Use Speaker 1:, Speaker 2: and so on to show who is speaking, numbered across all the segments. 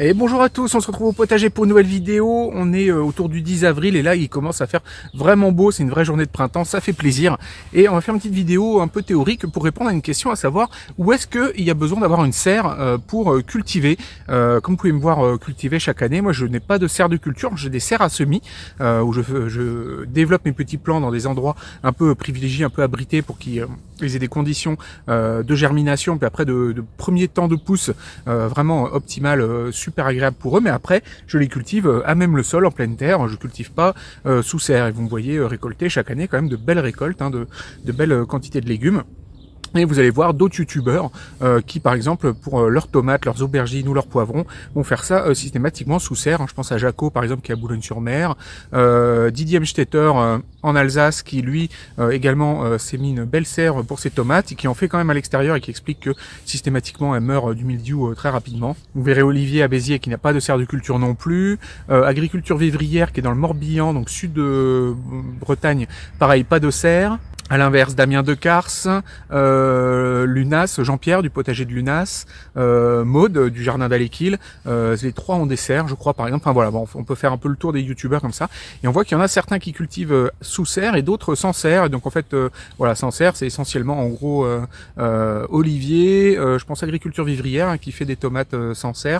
Speaker 1: Et bonjour à tous, on se retrouve au potager pour une nouvelle vidéo. On est autour du 10 avril et là il commence à faire vraiment beau, c'est une vraie journée de printemps, ça fait plaisir. Et on va faire une petite vidéo un peu théorique pour répondre à une question, à savoir où est-ce qu'il y a besoin d'avoir une serre pour cultiver. Comme vous pouvez me voir cultiver chaque année, moi je n'ai pas de serre de culture, j'ai des serres à semis où je développe mes petits plants dans des endroits un peu privilégiés, un peu abrités pour qu'ils aient des conditions de germination, puis après de premier temps de pousse vraiment optimal, super agréable pour eux, mais après je les cultive à même le sol, en pleine terre, je cultive pas sous serre, et vous me voyez récolter chaque année quand même de belles récoltes, de belles quantités de légumes. Et vous allez voir d'autres youtubeurs qui par exemple pour leurs tomates, leurs aubergines ou leurs poivrons vont faire ça systématiquement sous serre. Je pense à Jaco par exemple qui est à Boulogne-sur-Mer, Didier Amstetter en Alsace qui lui également s'est mis une belle serre pour ses tomates et qui en fait quand même à l'extérieur et qui explique que systématiquement elle meurt du mildiou très rapidement. Vous verrez Olivier à Béziers qui n'a pas de serre de culture non plus, Agriculture Vivrière qui est dans le Morbihan, donc sud de Bretagne, pareil pas de serre. À l'inverse, Damien Decars, Lunas, Jean-Pierre du potager de Lunas, Maude du jardin d'Aléquil, les trois ont des serres, je crois par exemple. Enfin voilà, bon, on peut faire un peu le tour des youtubeurs comme ça, et on voit qu'il y en a certains qui cultivent sous serre et d'autres sans serre. Et donc en fait, voilà, sans serre, c'est essentiellement en gros Olivier, je pense Agriculture Vivrière hein, qui fait des tomates sans serre,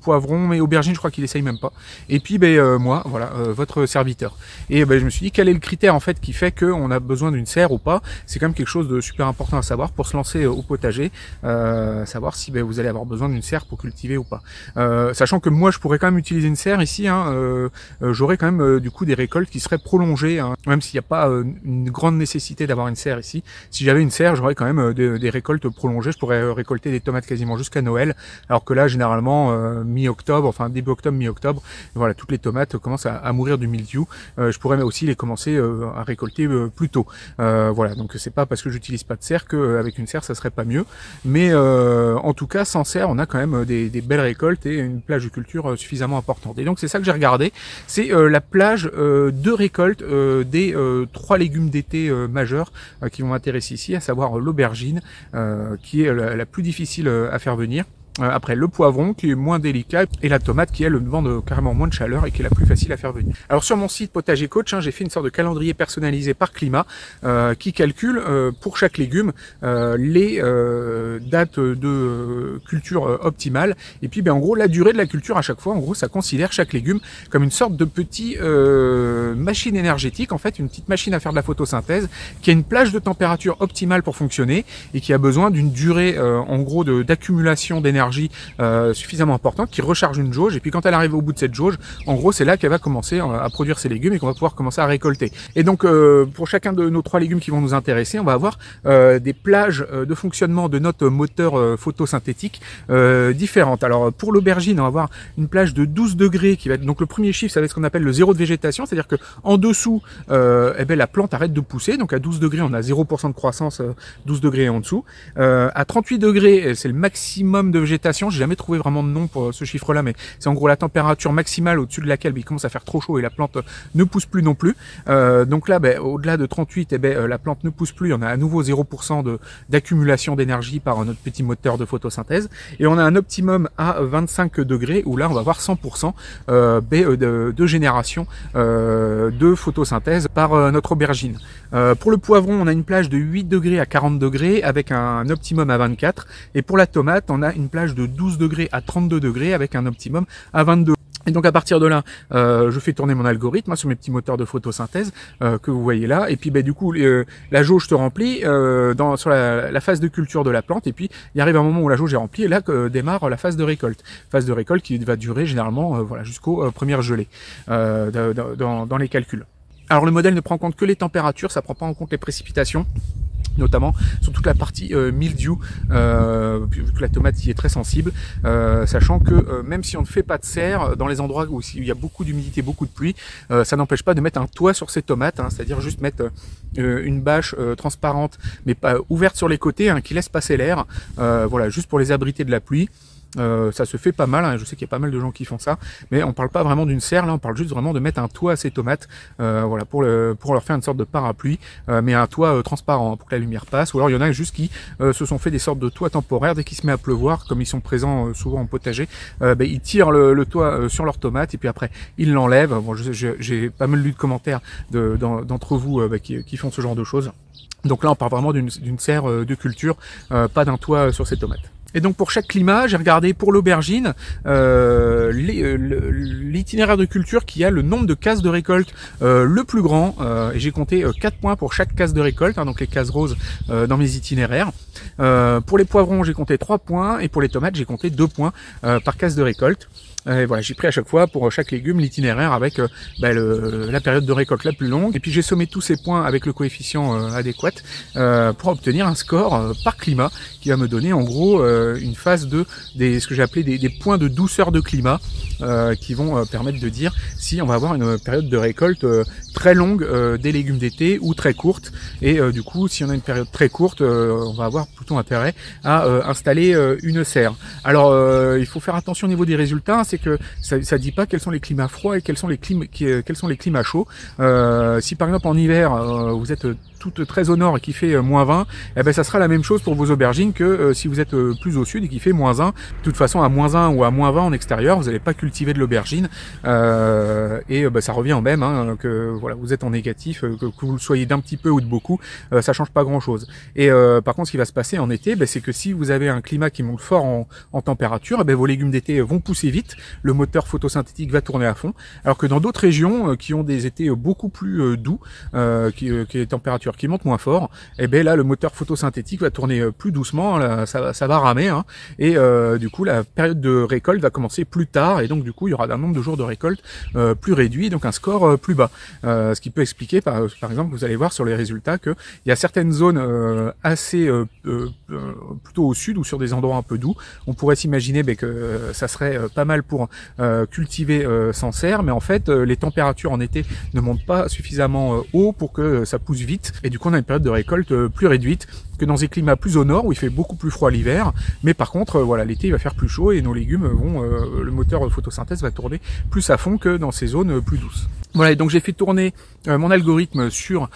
Speaker 1: poivrons, mais aubergines, je crois qu'il essaye même pas. Et puis moi, voilà, votre serviteur. Et je me suis dit quel est le critère en fait qui fait qu'on a besoin d'une serre ou pas. C'est quand même quelque chose de super important à savoir pour se lancer au potager, savoir si vous allez avoir besoin d'une serre pour cultiver ou pas. Sachant que moi je pourrais quand même utiliser une serre ici, j'aurais quand même du coup des récoltes qui seraient prolongées, même s'il n'y a pas une grande nécessité d'avoir une serre ici. Si j'avais une serre, j'aurais quand même des récoltes prolongées, je pourrais récolter des tomates quasiment jusqu'à Noël, alors que là généralement mi-octobre, enfin début octobre, mi-octobre, voilà, toutes les tomates commencent à mourir du mildiou. Je pourrais aussi les commencer à récolter plus tôt. Voilà, donc c'est pas parce que j'utilise pas de serre qu'avec une serre ça serait pas mieux, mais en tout cas sans serre on a quand même des belles récoltes et une plage de culture suffisamment importante. Et donc c'est ça que j'ai regardé, c'est la plage de récolte des 3 légumes d'été majeurs qui vont m'intéresser ici, à savoir l'aubergine qui est la plus difficile à faire venir. Après le poivron qui est moins délicat et la tomate qui elle demande carrément moins de chaleur et qui est la plus facile à faire venir. Alors sur mon site Potager Coach, j'ai fait une sorte de calendrier personnalisé par climat qui calcule pour chaque légume les dates de culture optimale et puis en gros la durée de la culture à chaque fois. En gros ça considère chaque légume comme une sorte de petit machine énergétique, en fait une petite machine à faire de la photosynthèse qui a une plage de température optimale pour fonctionner et qui a besoin d'une durée en gros d'accumulation d'énergie suffisamment importante qui recharge une jauge, et puis quand elle arrive au bout de cette jauge, en gros c'est là qu'elle va commencer à produire ses légumes et qu'on va pouvoir commencer à récolter. Et donc pour chacun de nos 3 légumes qui vont nous intéresser, on va avoir des plages de fonctionnement de notre moteur photosyntétique différentes. Alors pour l'aubergine, on va avoir une plage de 12 degrés qui va être, donc le premier chiffre ça va être ce qu'on appelle le zéro de végétation, c'est-à-dire que en dessous la plante arrête de pousser, donc à 12 degrés on a 0% de croissance, 12 degrés en dessous. À 38 degrés c'est le maximum de végétation. J'ai jamais trouvé vraiment de nom pour ce chiffre-là, mais c'est en gros la température maximale au-dessus de laquelle il commence à faire trop chaud et la plante ne pousse plus non plus. Donc là, au-delà de 38, la plante ne pousse plus. On a à nouveau 0% d'accumulation d'énergie par notre petit moteur de photosynthèse. Et on a un optimum à 25 degrés où là, on va avoir 100% de génération de photosynthèse par notre aubergine. Pour le poivron, on a une plage de 8 degrés à 40 degrés avec un optimum à 24. Et pour la tomate, on a une plage de 12 degrés à 32 degrés avec un optimum à 22. Et donc à partir de là, je fais tourner mon algorithme sur mes petits moteurs de photosynthèse que vous voyez là. Et puis du coup, la jauge se remplit sur la phase de culture de la plante. Et puis il arrive un moment où la jauge est remplie et là démarre la phase de récolte. Phase de récolte qui va durer généralement voilà, jusqu'aux premières gelées dans les calculs. Alors le modèle ne prend en compte que les températures, ça prend pas en compte les précipitations, notamment sur toute la partie mildiou, vu que la tomate y est très sensible, sachant que même si on ne fait pas de serre, dans les endroits où il y a beaucoup d'humidité, beaucoup de pluie, ça n'empêche pas de mettre un toit sur ces tomates, c'est-à-dire juste mettre une bâche transparente, mais pas ouverte sur les côtés, qui laisse passer l'air, voilà, juste pour les abriter de la pluie. Ça se fait pas mal, hein, je sais qu'il y a pas mal de gens qui font ça, mais on parle pas vraiment d'une serre, là on parle juste vraiment de mettre un toit à ces tomates, voilà, pour leur faire une sorte de parapluie, mais un toit transparent, hein, pour que la lumière passe. Ou alors il y en a juste qui se sont fait des sortes de toits temporaires. Dès qu'il se met à pleuvoir, comme ils sont présents souvent en potager, ils tirent le toit sur leurs tomates et puis après ils l'enlèvent. Bon, j'ai pas mal lu de commentaires d'entre vous qui font ce genre de choses. Donc là on parle vraiment d'une serre de culture, pas d'un toit sur ces tomates. Et donc pour chaque climat, j'ai regardé pour l'aubergine l'itinéraire de culture qui a le nombre de cases de récolte le plus grand, et j'ai compté 4 points pour chaque case de récolte, hein, donc les cases roses dans mes itinéraires. Pour les poivrons, j'ai compté 3 points, et pour les tomates, j'ai compté 2 points par case de récolte. Et voilà, j'ai pris à chaque fois pour chaque légume l'itinéraire avec la période de récolte la plus longue, et puis j'ai sommé tous ces points avec le coefficient adéquat pour obtenir un score par climat qui va me donner en gros une phase ce que j'ai appelé des points de douceur de climat qui vont permettre de dire si on va avoir une période de récolte très longue des légumes d'été ou très courte, et du coup si on a une période très courte on va avoir plutôt intérêt à installer une serre. Alors il faut faire attention au niveau des résultats, c'est que ça dit pas quels sont les climats froids et quels sont les climats chauds. Si par exemple en hiver vous êtes toutes très au nord et qui fait -20, eh ben ça sera la même chose pour vos aubergines que si vous êtes plus au sud et qui fait -1. De toute façon à -1 ou à -20 en extérieur, vous n'allez pas cultiver de l'aubergine, et ça revient au même, hein, que voilà, vous êtes en négatif, que vous le soyez d'un petit peu ou de beaucoup, ça change pas grand chose. Et par contre ce qui va se passer en été, c'est que si vous avez un climat qui monte fort en température, vos légumes d'été vont pousser vite, le moteur photosynthétique va tourner à fond, alors que dans d'autres régions qui ont des étés beaucoup plus doux, qui les températures qui montent moins fort, et là le moteur photosynthétique va tourner plus doucement, là, ça va ramer, hein, et du coup la période de récolte va commencer plus tard, et donc du coup il y aura un nombre de jours de récolte plus réduit, donc un score plus bas, ce qui peut expliquer par exemple, vous allez voir sur les résultats que il y a certaines zones assez plutôt au sud ou sur des endroits un peu doux, on pourrait s'imaginer que ça serait pas mal pour cultiver sans serre, mais en fait les températures en été ne montent pas suffisamment haut pour que ça pousse vite, et du coup on a une période de récolte plus réduite que dans des climats plus au nord où il fait beaucoup plus froid l'hiver, mais par contre voilà, l'été il va faire plus chaud et nos légumes vont le moteur photosynthèse va tourner plus à fond que dans ces zones plus douces. Voilà, et donc j'ai fait tourner mon algorithme sur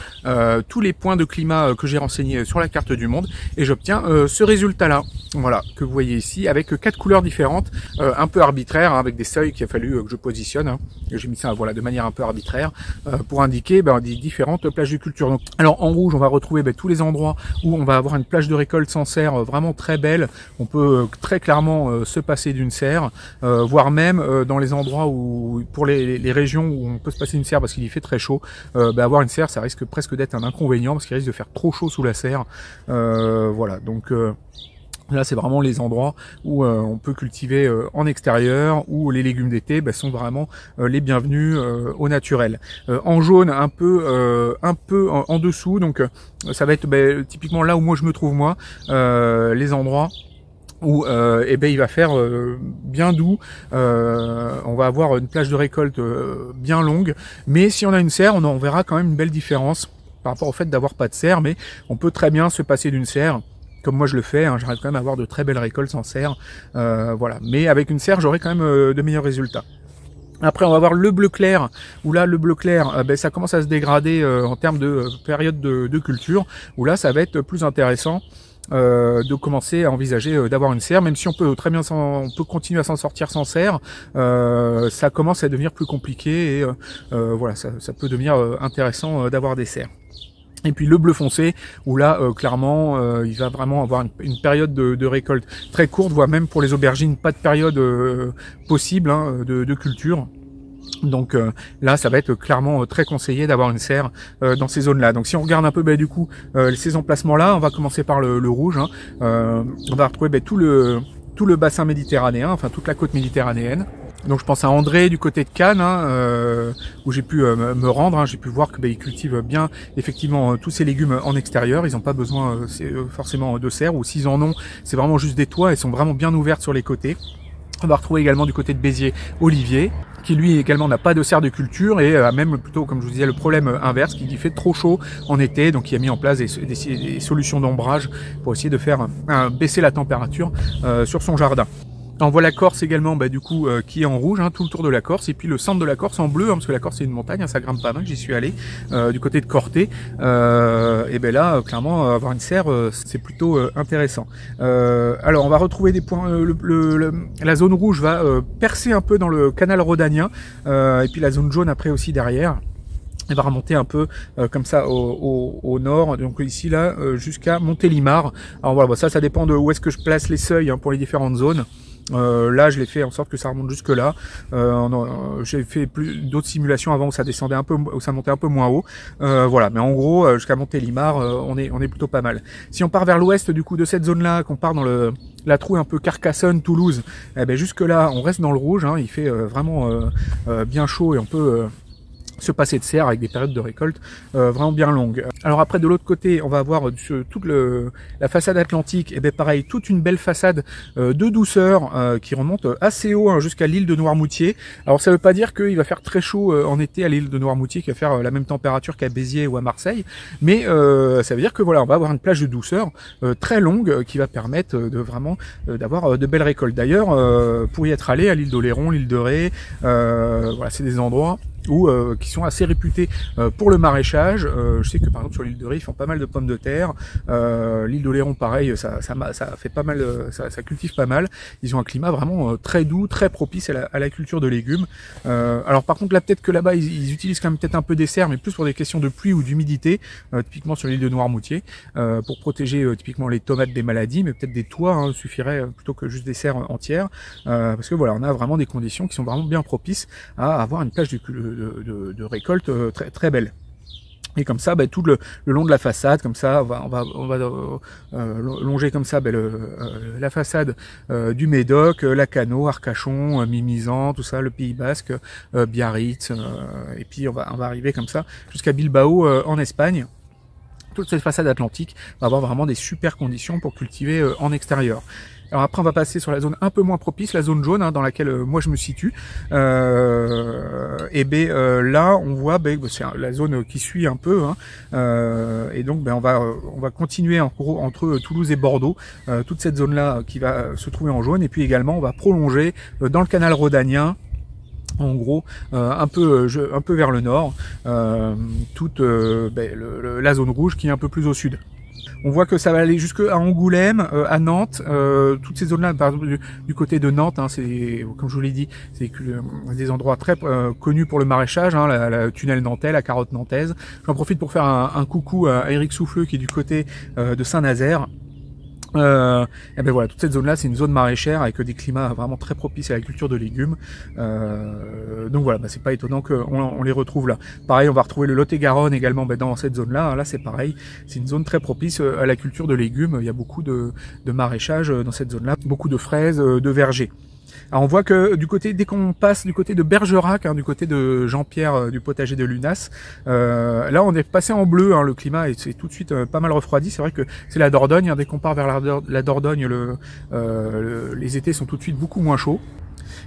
Speaker 1: tous les points de climat que j'ai renseignés sur la carte du monde, et j'obtiens ce résultat là, voilà, que vous voyez ici, avec 4 couleurs différentes, un peu arbitraires, hein, avec des seuils qu'il a fallu que je positionne, hein. J'ai mis ça voilà de manière un peu arbitraire pour indiquer des différentes plages de culture. Donc, alors en rouge on va retrouver tous les endroits où on va avoir une plage de récolte sans serre vraiment très belle, on peut très clairement se passer d'une serre, voire même dans les endroits où, pour les régions où on peut se passer une serre parce qu'il y fait très chaud, avoir une serre ça risque presque d'être un inconvénient parce qu'il risque de faire trop chaud sous la serre, voilà, donc là c'est vraiment les endroits où on peut cultiver en extérieur, où les légumes d'été sont vraiment les bienvenus au naturel. En jaune un peu en dessous, donc ça va être typiquement là où moi je me trouve moi, les endroits où il va faire bien doux, on va avoir une plage de récolte bien longue, mais si on a une serre on verra quand même une belle différence par rapport au fait d'avoir pas de serre, mais on peut très bien se passer d'une serre, comme moi je le fais, hein, j'arrive quand même à avoir de très belles récoltes sans serre, voilà. Mais avec une serre j'aurai quand même de meilleurs résultats. Après on va voir le bleu clair, où là le bleu clair ça commence à se dégrader en termes de période de culture, où là ça va être plus intéressant de commencer à envisager d'avoir une serre, même si on peut très bien on peut continuer à s'en sortir sans serre, ça commence à devenir plus compliqué, et voilà, ça peut devenir intéressant d'avoir des serres. Et puis le bleu foncé, où là clairement il va vraiment avoir une période de récolte très courte, voire même pour les aubergines pas de période possible, hein, de culture. Donc là ça va être clairement très conseillé d'avoir une serre dans ces zones là. Donc si on regarde un peu du coup ces emplacements là, on va commencer par le rouge, hein. On va retrouver tout le bassin méditerranéen, enfin toute la côte méditerranéenne. Donc je pense à André du côté de Cannes, hein, où j'ai pu me rendre, hein, j'ai pu voir que ils cultivent bien effectivement tous ces légumes en extérieur, ils n'ont pas besoin forcément de serre, ou s'ils en ont, c'est vraiment juste des toits, elles sont vraiment bien ouvertes sur les côtés. On va retrouver également du côté de Béziers Olivier, qui lui également n'a pas de serre de culture et a même plutôt, comme je vous disais, le problème inverse, qui fait trop chaud en été, donc il a mis en place des solutions d'ombrage pour essayer de faire baisser la température sur son jardin. On voit la Corse également, du coup, qui est en rouge, tout le tour de la Corse, et puis le centre de la Corse en bleu, parce que la Corse c'est une montagne, ça grimpe pas mal, j'y suis allé, du côté de Corté, et là, clairement, avoir une serre, c'est plutôt intéressant. Alors, on va retrouver des points, la zone rouge va percer un peu dans le canal rhodanien, et puis la zone jaune après aussi derrière. Elle va remonter un peu comme ça au nord, donc ici là jusqu'à Montélimar. Alors voilà, ça dépend de où est-ce que je place les seuils pour les différentes zones. Là je l'ai fait en sorte que ça remonte jusque là. J'ai fait d'autres simulations avant où ça descendait un peu, où ça montait un peu moins haut. Voilà, mais en gros jusqu'à Montélimar, on est plutôt pas mal. Si on part vers l'ouest du coup de cette zone là, qu'on part dans la trouée un peu Carcassonne, Toulouse, jusque là on reste dans le rouge. Il fait vraiment bien chaud et on peut se passer de serre avec des périodes de récolte vraiment bien longues. Alors après de l'autre côté on va avoir toute la façade atlantique, et pareil, toute une belle façade de douceur qui remonte assez haut jusqu'à l'île de Noirmoutier. Alors ça veut pas dire qu'il va faire très chaud en été à l'île de Noirmoutier, qui va faire la même température qu'à Béziers ou à Marseille, mais ça veut dire que voilà, on va avoir une plage de douceur très longue qui va permettre de vraiment d'avoir de belles récoltes. D'ailleurs pour y être allé à l'île d'Oléron, l'île de Ré, voilà, c'est des endroits qui sont assez réputés pour le maraîchage. Je sais que par exemple sur l'île de Ré ils font pas mal de pommes de terre, l'île d'Oléron pareil, ça fait pas mal, ça cultive pas mal. Ils ont un climat vraiment très doux, très propice à la culture de légumes. Alors par contre là peut-être que là-bas ils utilisent quand même peut-être un peu des serres, mais plus pour des questions de pluie ou d'humidité, typiquement sur l'île de Noirmoutier, pour protéger typiquement les tomates des maladies, mais peut-être des toits suffirait plutôt que juste des serres entières, parce que voilà, on a vraiment des conditions qui sont vraiment bien propices à avoir une plage de récolte très très belle. Et comme ça, tout le long de la façade, comme ça, on va longer comme ça la façade du Médoc, Lacanau, Arcachon, Mimizan, tout ça, le Pays Basque, Biarritz, et puis on va arriver comme ça jusqu'à Bilbao en Espagne. Toute cette façade atlantique va avoir vraiment des super conditions pour cultiver en extérieur. Alors après on va passer sur la zone un peu moins propice, la zone jaune dans laquelle moi je me situe. Là on voit c'est la zone qui suit un peu, et donc on va continuer en gros entre Toulouse et Bordeaux, toute cette zone là qui va se trouver en jaune, et puis également on va prolonger dans le canal rhodanien. En gros, un peu vers le nord, toute la zone rouge qui est un peu plus au sud. On voit que ça va aller jusqu'à Angoulême, à Nantes, toutes ces zones-là, par exemple du côté de Nantes, c'est, comme je vous l'ai dit, c'est des endroits très connus pour le maraîchage, la tunnel nantais, la carotte nantaise. J'en profite pour faire un coucou à Eric Souffleux qui est du côté de Saint-Nazaire. Voilà, toute cette zone là c'est une zone maraîchère avec des climats vraiment très propices à la culture de légumes, donc voilà, c'est pas étonnant qu'on les retrouve là. Pareil, on va retrouver le Lot-et-Garonne également dans cette zone là, là c'est pareil, c'est une zone très propice à la culture de légumes. Il y a beaucoup de maraîchage dans cette zone là, beaucoup de fraises, de vergers. Alors on voit que dès qu'on passe du côté de Bergerac, du côté de Jean-Pierre du potager de Lunas, là on est passé en bleu, le climat est tout de suite pas mal refroidi. C'est vrai que c'est la Dordogne, dès qu'on part vers la Dordogne, les étés sont tout de suite beaucoup moins chauds.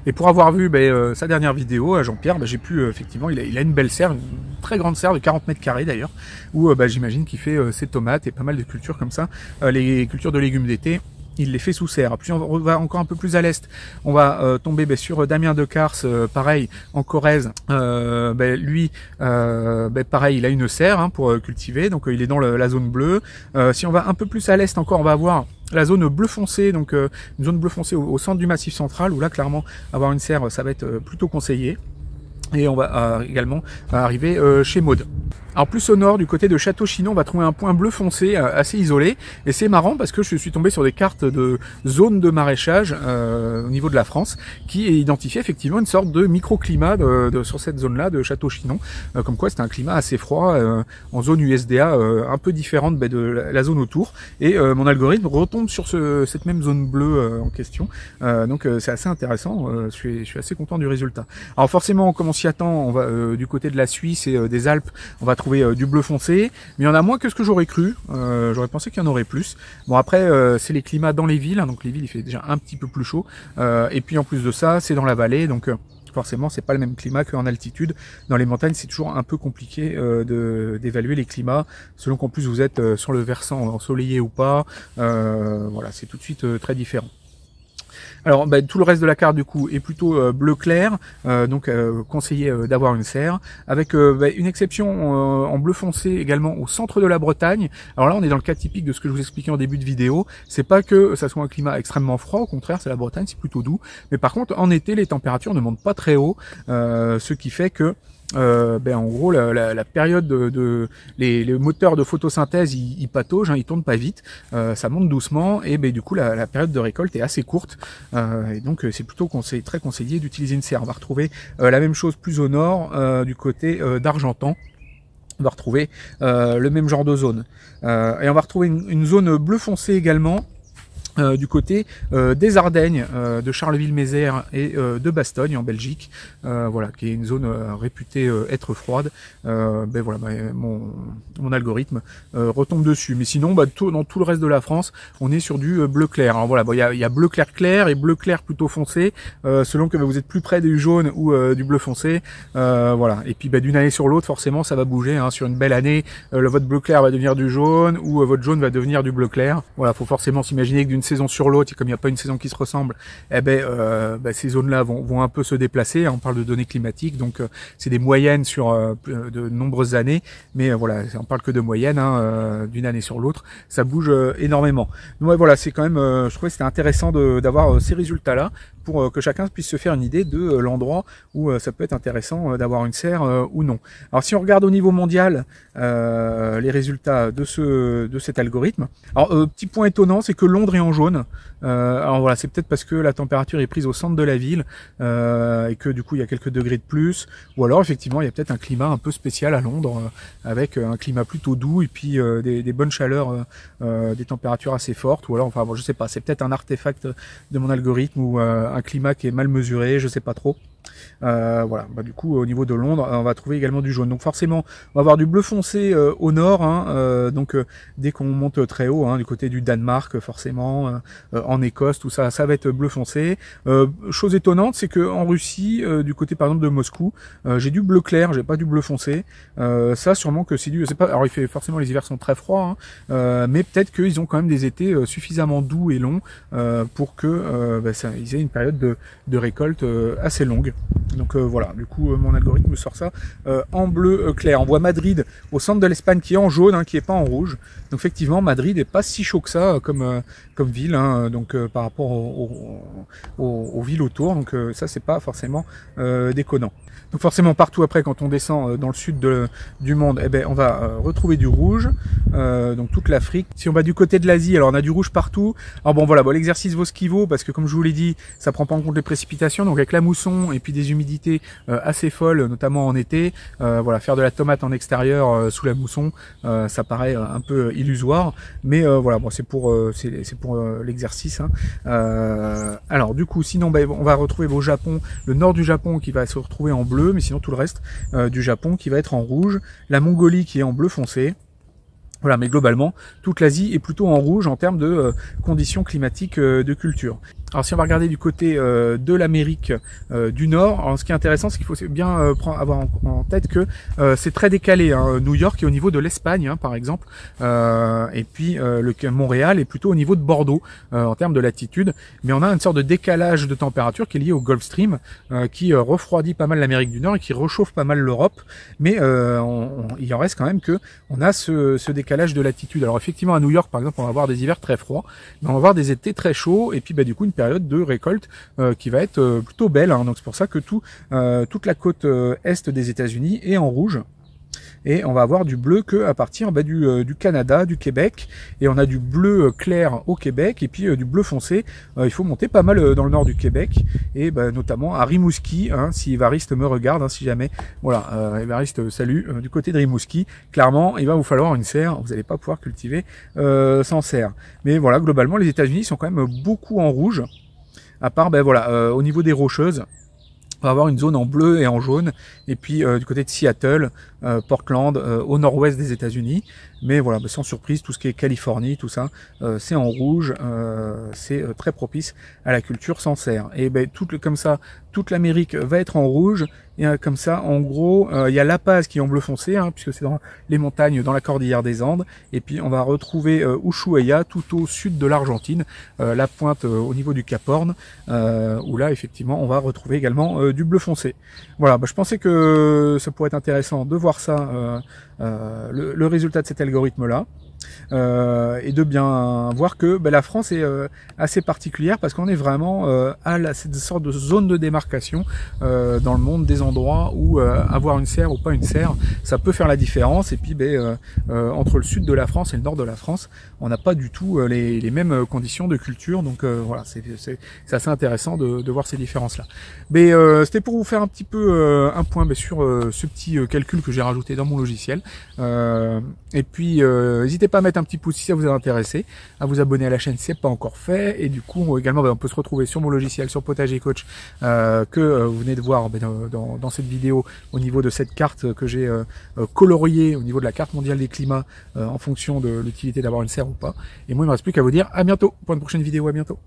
Speaker 1: Et pour avoir vu sa dernière vidéo à Jean-Pierre, j'ai pu effectivement, il a une belle serre, une très grande serre de 40 mètres carrés d'ailleurs, où j'imagine qu'il fait ses tomates et pas mal de cultures comme ça, les cultures de légumes d'été. Il les fait sous serre. Puis on va encore un peu plus à l'est. On va tomber sur Damien Decars, pareil, en Corrèze. Lui, pareil, il a une serre pour cultiver, donc il est dans la zone bleue. Si on va un peu plus à l'est encore, on va avoir la zone bleu foncé, donc une zone bleu foncé au centre du Massif central, où là clairement avoir une serre, ça va être plutôt conseillé. Et on va également arriver chez Maud. Alors plus au nord, du côté de Château-Chinon, on va trouver un point bleu foncé assez isolé. Et c'est marrant parce que je suis tombé sur des cartes de zones de maraîchage au niveau de la France qui identifiaient effectivement une sorte de microclimat sur cette zone-là de Château-Chinon. Comme quoi c'est un climat assez froid, en zone USDA un peu différente de la zone autour. Et mon algorithme retombe sur cette même zone bleue en question. Donc c'est assez intéressant, je suis assez content du résultat. Alors forcément, comme on s'y attend, on va du côté de la Suisse et des Alpes, on va trouver du bleu foncé, mais il y en a moins que ce que j'aurais cru. J'aurais pensé qu'il y en aurait plus. Bon après c'est les climats dans les villes, donc les villes il fait déjà un petit peu plus chaud, et puis en plus de ça c'est dans la vallée, donc forcément c'est pas le même climat qu'en altitude. Dans les montagnes c'est toujours un peu compliqué d'évaluer les climats selon qu'en plus vous êtes sur le versant ensoleillé ou pas. Voilà, c'est tout de suite très différent. Alors tout le reste de la carte du coup est plutôt bleu clair, donc conseillé d'avoir une serre, avec une exception en bleu foncé également au centre de la Bretagne. Alors là on est dans le cas typique de ce que je vous expliquais en début de vidéo, c'est pas que ça soit un climat extrêmement froid, au contraire c'est la Bretagne, c'est plutôt doux, mais par contre en été les températures ne montent pas très haut, ce qui fait que en gros la période les moteurs de photosynthèse ils pataugent, ils tournent pas vite, ça monte doucement et du coup la période de récolte est assez courte, et donc c'est plutôt très conseillé d'utiliser une serre. On va retrouver la même chose plus au nord, du côté d'Argentan. On va retrouver le même genre de zone, et on va retrouver une zone bleu foncé également du côté des Ardennes, de Charleville-Mézières et de Bastogne en Belgique, voilà, qui est une zone réputée être froide. Mon algorithme retombe dessus. Mais sinon, dans tout le reste de la France, on est sur du bleu clair. Alors voilà, il y a bleu clair clair et bleu clair plutôt foncé, selon que vous êtes plus près du jaune ou du bleu foncé. Voilà. Et puis d'une année sur l'autre, forcément, ça va bouger. Sur une belle année, votre bleu clair va devenir du jaune ou votre jaune va devenir du bleu clair. Voilà, faut forcément s'imaginer que d'une saison sur l'autre, et comme il n'y a pas une saison qui se ressemble, ces zones-là vont un peu se déplacer. On parle de données climatiques, donc c'est des moyennes sur de nombreuses années, mais voilà, on parle que de moyennes, d'une année sur l'autre, ça bouge énormément. Donc ouais, voilà, c'est quand même, je trouvais que c'était intéressant d'avoir ces résultats-là pour que chacun puisse se faire une idée de l'endroit où ça peut être intéressant d'avoir une serre ou non. Alors si on regarde au niveau mondial les résultats de cet algorithme, alors petit point étonnant, c'est que Londres est en jaune. Alors voilà, c'est peut-être parce que la température est prise au centre de la ville et que du coup il y a quelques degrés de plus, ou alors effectivement il y a peut-être un climat un peu spécial à Londres, avec un climat plutôt doux et puis des bonnes chaleurs, des températures assez fortes, ou alors enfin bon, je sais pas, c'est peut-être un artefact de mon algorithme ou un climat qui est mal mesuré, je sais pas trop. Voilà, du coup au niveau de Londres on va trouver également du jaune, donc forcément on va avoir du bleu foncé au nord, donc dès qu'on monte très haut, du côté du Danemark forcément, en Écosse, tout ça, ça va être bleu foncé. Chose étonnante, c'est que en Russie, du côté par exemple de Moscou, j'ai du bleu clair, j'ai pas du bleu foncé. Ça sûrement que c'est je sais pas, alors il fait forcément, les hivers sont très froids, mais peut-être qu'ils ont quand même des étés suffisamment doux et longs pour que ils aient une période de récolte assez longue. Donc voilà, du coup mon algorithme me sort ça en bleu clair. On voit Madrid au centre de l'Espagne qui est en jaune, qui est pas en rouge. Donc effectivement Madrid est pas si chaud que ça comme ville, donc par rapport aux villes autour. Donc ça c'est pas forcément déconnant. Donc forcément partout après quand on descend dans le sud du monde, on va retrouver du rouge, donc toute l'Afrique. Si on va du côté de l'Asie, alors on a du rouge partout. Alors bon voilà, l'exercice vaut ce qu'il vaut, parce que comme je vous l'ai dit, ça prend pas en compte les précipitations, donc avec la mousson et puis des humidités assez folles, notamment en été, voilà, faire de la tomate en extérieur sous la mousson, ça paraît un peu illusoire, mais voilà, bon, c'est pour l'exercice. Alors du coup, sinon on va retrouver au Japon, le nord du Japon qui va se retrouver en bleu, mais sinon tout le reste du Japon qui va être en rouge, la Mongolie qui est en bleu foncé. Voilà, mais globalement, toute l'Asie est plutôt en rouge en termes de conditions climatiques de culture. Alors si on va regarder du côté de l'Amérique du Nord, alors ce qui est intéressant, c'est qu'il faut bien avoir en tête que c'est très décalé. New York est au niveau de l'Espagne, par exemple, et puis Montréal est plutôt au niveau de Bordeaux en termes de latitude. Mais on a une sorte de décalage de température qui est lié au Gulf Stream, qui refroidit pas mal l'Amérique du Nord et qui réchauffe pas mal l'Europe. Mais il en reste quand même que on a ce décalage de latitude. Alors effectivement à New York par exemple, on va avoir des hivers très froids, mais on va avoir des étés très chauds et puis du coup une période de récolte qui va être plutôt belle, donc c'est pour ça que toute la côte est des États-Unis est en rouge. Et on va avoir du bleu que à partir du Canada, du Québec, et on a du bleu clair au Québec, et puis du bleu foncé. Il faut monter pas mal dans le nord du Québec, et notamment à Rimouski, si Évariste me regarde, si jamais. Voilà, Évariste, salut, du côté de Rimouski. Clairement, il va vous falloir une serre, vous n'allez pas pouvoir cultiver sans serre. Mais voilà, globalement, les États-Unis sont quand même beaucoup en rouge, à part au niveau des Rocheuses. On va avoir une zone en bleu et en jaune, et puis du côté de Seattle, Portland, au nord-ouest des États-Unis. Mais voilà, sans surprise, tout ce qui est Californie, tout ça, c'est en rouge, c'est très propice à la culture Sancerre. Et ben comme ça, toute l'Amérique va être en rouge, et comme ça, en gros, il y a La Paz qui est en bleu foncé, puisque c'est dans les montagnes, dans la cordillère des Andes, et puis on va retrouver Ushuaia tout au sud de l'Argentine, la pointe au niveau du Cap Horn, où là, effectivement, on va retrouver également du bleu foncé. Voilà, je pensais que ça pourrait être intéressant de voir ça, le résultat de cet algorithme-là. Et de bien voir que la France est assez particulière parce qu'on est vraiment à cette sorte de zone de démarcation dans le monde des endroits où avoir une serre ou pas une serre, ça peut faire la différence. Et puis entre le sud de la France et le nord de la France, on n'a pas du tout les mêmes conditions de culture. Donc voilà, c'est assez intéressant de voir ces différences-là. Mais c'était pour vous faire un petit peu un point sur ce petit calcul que j'ai rajouté dans mon logiciel. Et puis n'hésitez pas à mettre un petit pouce si ça vous a intéressé, à vous abonner à la chaîne si ce n'est pas encore fait, et du coup également on peut se retrouver sur mon logiciel, sur Potager Coach, que vous venez de voir dans cette vidéo, au niveau de cette carte que j'ai coloriée au niveau de la carte mondiale des climats en fonction de l'utilité d'avoir une serre ou pas. Et moi il ne me reste plus qu'à vous dire à bientôt pour une prochaine vidéo, à bientôt.